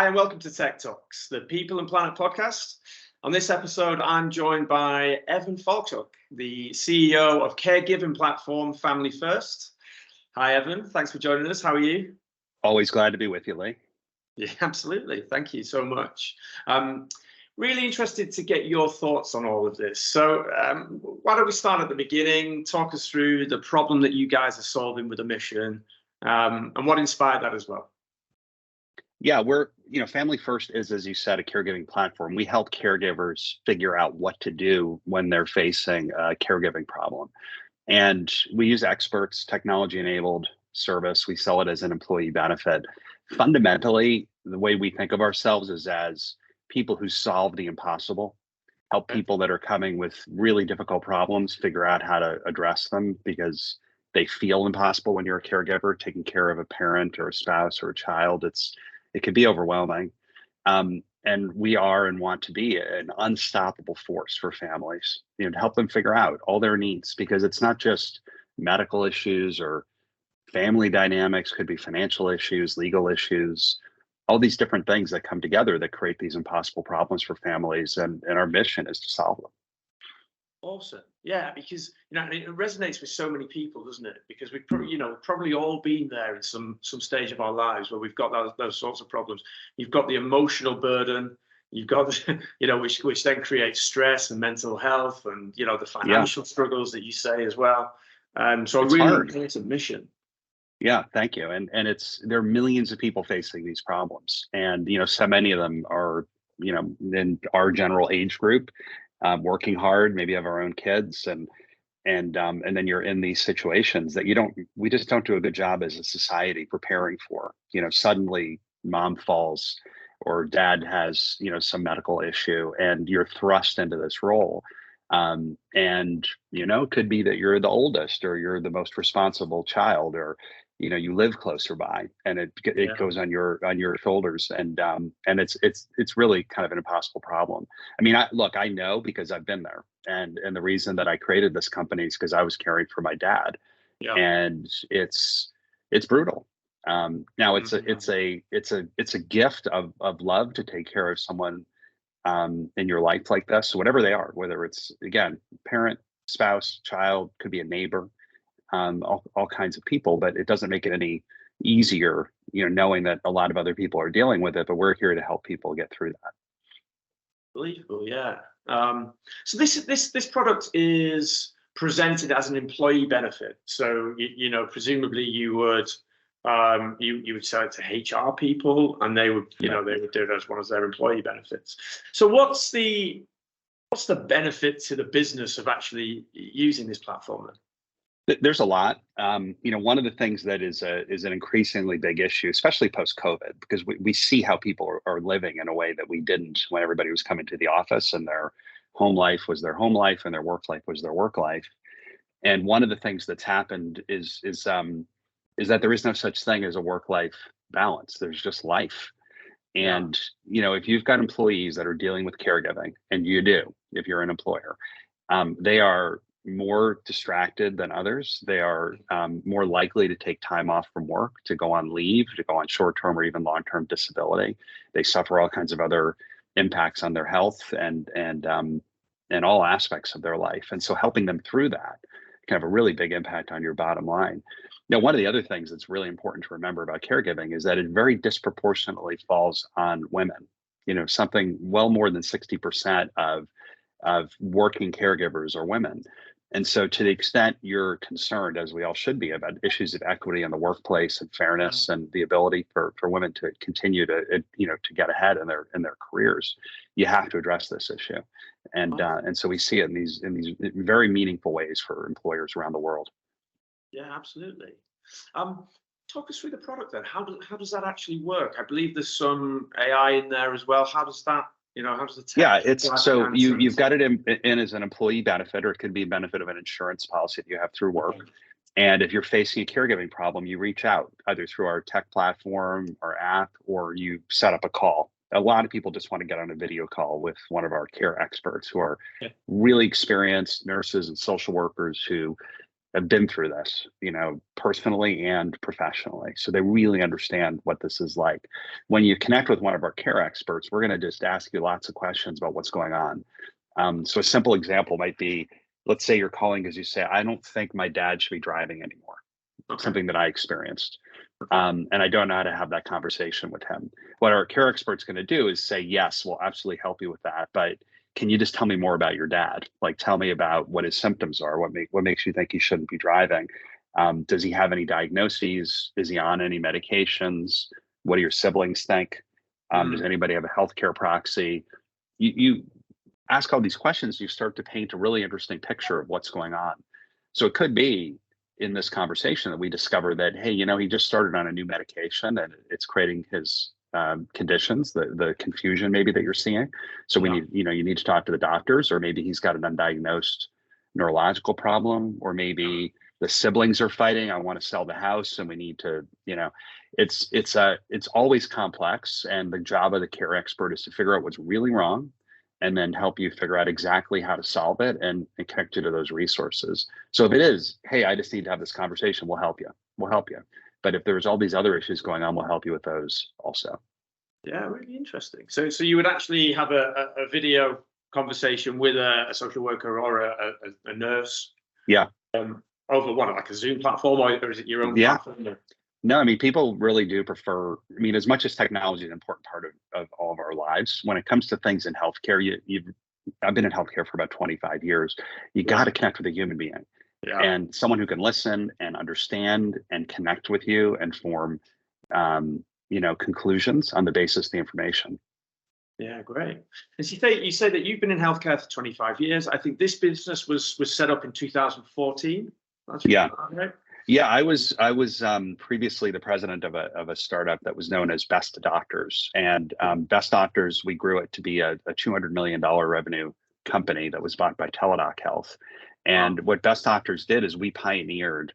and welcome to Tech Talks, the People and Planet podcast. On this episode, I'm joined by Evan Falchuk, the CEO of Caregiving platform Family First. Hi, Evan. Thanks for joining us. How are you? Always glad to be with you, Lee. Yeah, absolutely. Thank you so much. Really interested to get your thoughts on all of this. So why don't we start at the beginning, talk us through the problem that you guys are solving with the mission, and what inspired that as well. Yeah, Family First is, as you said, a caregiving platform. We help caregivers figure out what to do when they're facing a caregiving problem. And we use experts, technology-enabled service. We sell it as an employee benefit. Fundamentally, the way we think of ourselves is as people who solve the impossible, help people that are coming with really difficult problems figure out how to address them because they feel impossible when you're a caregiver, taking care of a parent or a spouse or a child. It can be overwhelming. And we are and want to be an unstoppable force for families, to help them figure out all their needs, because it's not just medical issues or family dynamics, could be financial issues, legal issues, all these different things that come together that create these impossible problems for families. And our mission is to solve them. Awesome. Yeah, because it resonates with so many people, doesn't it? Because we've probably all been there in some stage of our lives where we've got those sorts of problems. You've got the emotional burden, you've got which then creates stress and mental health, and the financial struggles that you say as well. So it's really it's a mission. Yeah, thank you. And there are millions of people facing these problems, and so many of them are in our general age group. Working hard, maybe have our own kids, and then you're in these situations that we just don't do a good job as a society preparing for. Suddenly mom falls or dad has some medical issue, and you're thrust into this role. And it could be that you're the oldest, or you're the most responsible child, or you live closer by, and it goes on your shoulders, and it's really kind of an impossible problem. I mean, I know because I've been there, and the reason that I created this company is because I was caring for my dad, and it's brutal. Now it's a gift of love to take care of someone in your life like this, whatever they are, whether it's, again, parent, spouse, child, could be a neighbor. All kinds of people, but it doesn't make it any easier, knowing that a lot of other people are dealing with it, but we're here to help people get through that. Believable, yeah. So this product is presented as an employee benefit. So presumably you would sell it to HR people, and they would they would do it as one of their employee benefits. So what's the benefit to the business of actually using this platform then? There's a lot. One of the things that is an increasingly big issue, especially post-COVID, because we see how people are living in a way that we didn't when everybody was coming to the office, and their home life was their home life and their work life was their work life. And one of the things that's happened is that there is no such thing as a work-life balance. There's just life. And if you've got employees that are dealing with caregiving, and you do, if you're an employer, they are more distracted than others. They are more likely to take time off from work, to go on leave, to go on short-term or even long-term disability. They suffer all kinds of other impacts on their health and all aspects of their life. And so helping them through that can have a really big impact on your bottom line. Now, one of the other things that's really important to remember about caregiving is that it very disproportionately falls on women. Something well more than 60% of working caregivers are women. And so to the extent you're concerned, as we all should be, about issues of equity in the workplace and fairness and the ability for women to continue to get ahead in their careers, you have to address this issue. And so we see it in these very meaningful ways for employers around the world. Yeah, absolutely. Talk us through the product then. How does that actually work? I believe there's some AI in there as well. How does that how does the tech? Yeah, it's so you've got it in as an employee benefit, or it could be a benefit of an insurance policy that you have through work. And if you're facing a caregiving problem, you reach out either through our tech platform or app, or you set up a call. A lot of people just want to get on a video call with one of our care experts who are really experienced nurses and social workers who have been through this, personally and professionally. So they really understand what this is like. When you connect with one of our care experts, we're going to just ask you lots of questions about what's going on. So a simple example might be, let's say you're calling because you say, I don't think my dad should be driving anymore. Okay. Something that I experienced. And I don't know how to have that conversation with him. What our care expert's going to do is say, yes, we'll absolutely help you with that. But can you just tell me more about your dad? Like, tell me about what his symptoms are. What makes you think he shouldn't be driving? Does he have any diagnoses? Is he on any medications? What do your siblings think? Does anybody have a healthcare proxy? You ask all these questions, you start to paint a really interesting picture of what's going on. So it could be in this conversation that we discover that, hey, he just started on a new medication and it's creating his conditions, the confusion maybe that you're seeing. So we need, you need to talk to the doctors, or maybe he's got an undiagnosed neurological problem, or maybe the siblings are fighting. I want to sell the house and we need to, it's always complex. And the job of the care expert is to figure out what's really wrong and then help you figure out exactly how to solve it and connect you to those resources. So if it is, hey, I just need to have this conversation, we'll help you. We'll help you. But if there's all these other issues going on, we'll help you with those also. Yeah, really interesting. So you would actually have a video conversation with a social worker or a nurse? Yeah. Over what, like a Zoom platform, or is it your own platform? No, people really do prefer, as much as technology is an important part of all of our lives, when it comes to things in healthcare, I've been in healthcare for about 25 years. You got to connect with a human being and someone who can listen and understand and connect with you and form, conclusions on the basis of the information. Yeah, great. And you say that you've been in healthcare for 25 years. I think this business was set up in 2014. Right? Yeah, I was previously the president of a startup that was known as Best Doctors, and Best Doctors, we grew it to be a $200 million revenue company that was bought by Teladoc Health. And what Best Doctors did is we pioneered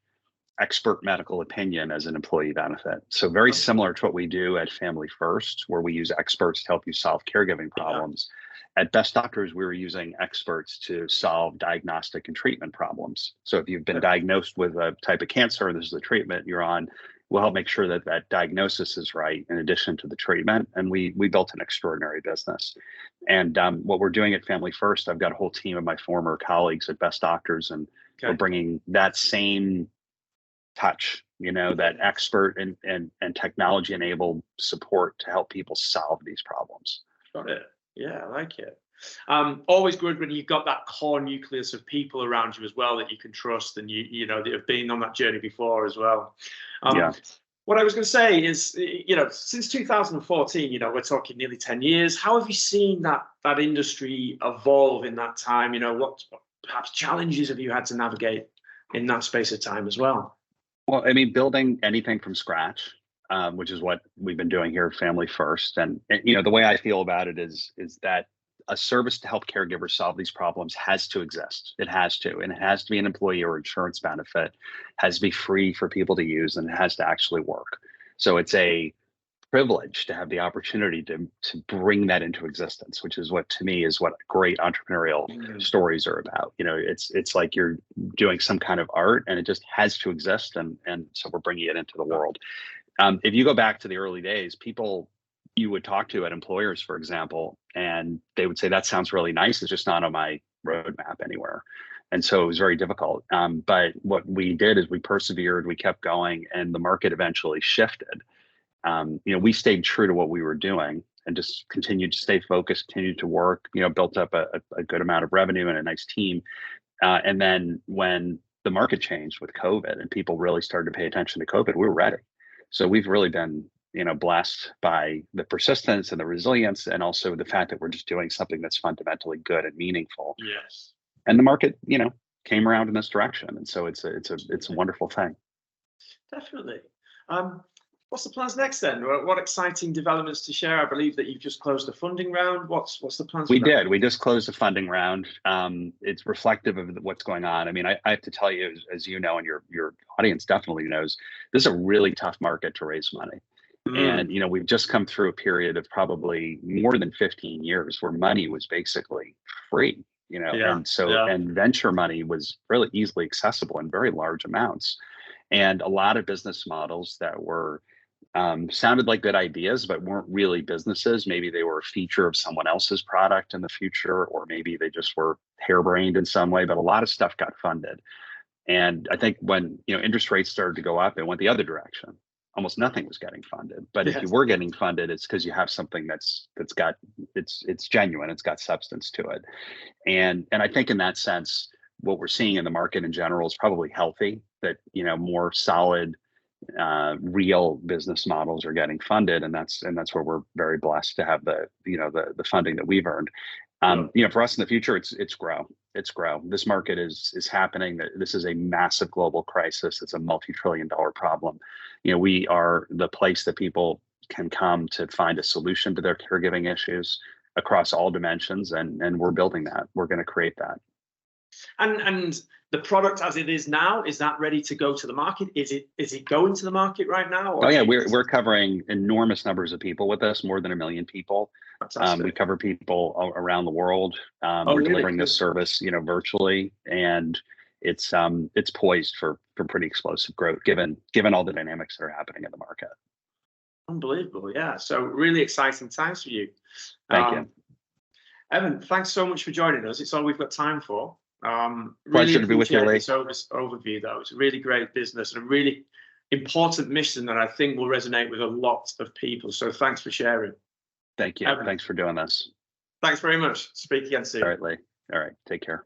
expert medical opinion as an employee benefit. So very similar to what we do at Family First, where we use experts to help you solve caregiving problems. At Best Doctors, we were using experts to solve diagnostic and treatment problems. So if you've been diagnosed with a type of cancer, and this is the treatment you're on, we'll help make sure that that diagnosis is right in addition to the treatment. And we built an extraordinary business. And what we're doing at Family First, I've got a whole team of my former colleagues at Best Doctors, and we're bringing that same touch, that expert and technology enabled support to help people solve these problems. Got it. Yeah, I like it. Always good when you've got that core nucleus of people around you as well that you can trust, and you know that have been on that journey before as well. What I was going to say is, since 2014, we're talking nearly 10 years. How have you seen that industry evolve in that time? What perhaps challenges have you had to navigate in that space of time as well? Well, building anything from scratch, which is what we've been doing here at Family First. And the way I feel about it is that a service to help caregivers solve these problems has to exist. It has to, and it has to be an employee or insurance benefit, has to be free for people to use, and it has to actually work. So it's a privilege to have the opportunity to bring that into existence, which is what, to me, is what great entrepreneurial stories are about. It's like you're doing some kind of art, and it just has to exist, and so we're bringing it into the world. If you go back to the early days, people you would talk to at employers, for example, and they would say, that sounds really nice, it's just not on my roadmap anywhere. And so it was very difficult. But what we did is we persevered, we kept going, and the market eventually shifted. We stayed true to what we were doing and just continued to stay focused, continued to work, built up a good amount of revenue and a nice team. And then when the market changed with COVID and people really started to pay attention to COVID, we were ready. So we've really been, blessed by the persistence and the resilience, and also the fact that we're just doing something that's fundamentally good and meaningful. Yes. And the market, came around in this direction, and so it's a wonderful thing. Definitely. What's the plans next then? What exciting developments to share? I believe that you've just closed a funding round. What's the plans? We did. We just closed a funding round. It's reflective of what's going on. I have to tell you, as you know, and your audience definitely knows, this is a really tough market to raise money. And, we've just come through a period of probably more than 15 years where money was basically free. Yeah, and so, yeah, and venture money was really easily accessible in very large amounts. And a lot of business models that were sounded like good ideas, but weren't really businesses. Maybe they were a feature of someone else's product in the future, or maybe they just were harebrained in some way, but a lot of stuff got funded. And I think when, interest rates started to go up, it went the other direction. Almost nothing was getting funded. But if you yes, were getting funded, it's because you have something that's got it's genuine, it's got substance to it. And I think in that sense, what we're seeing in the market in general is probably healthy, that more solid real business models are getting funded, and that's where we're very blessed to have the funding that we've earned. For us in the future, it's grow. This market is happening. This is a massive global crisis. It's a multi-trillion-dollar problem. We are the place that people can come to find a solution to their caregiving issues across all dimensions, and we're building that. We're going to create that. And the product as it is now, is that ready to go to the market? Is it going to the market right now? Oh yeah, we're covering enormous numbers of people with this, more than 1 million people. We cover people around the world. We're really? delivering this service, virtually, and it's poised for pretty explosive growth given all the dynamics that are happening in the market. Unbelievable, yeah. So really exciting times for you. Thank you, Evan. Thanks so much for joining us. It's all we've got time for. Really pleasure to be with you, Lee. This overview, though. It's a really great business and a really important mission that I think will resonate with a lot of people. So thanks for sharing. Thank you. Evan, thanks for doing this. Thanks very much. Speak again soon. All right, Lee. All right. Take care.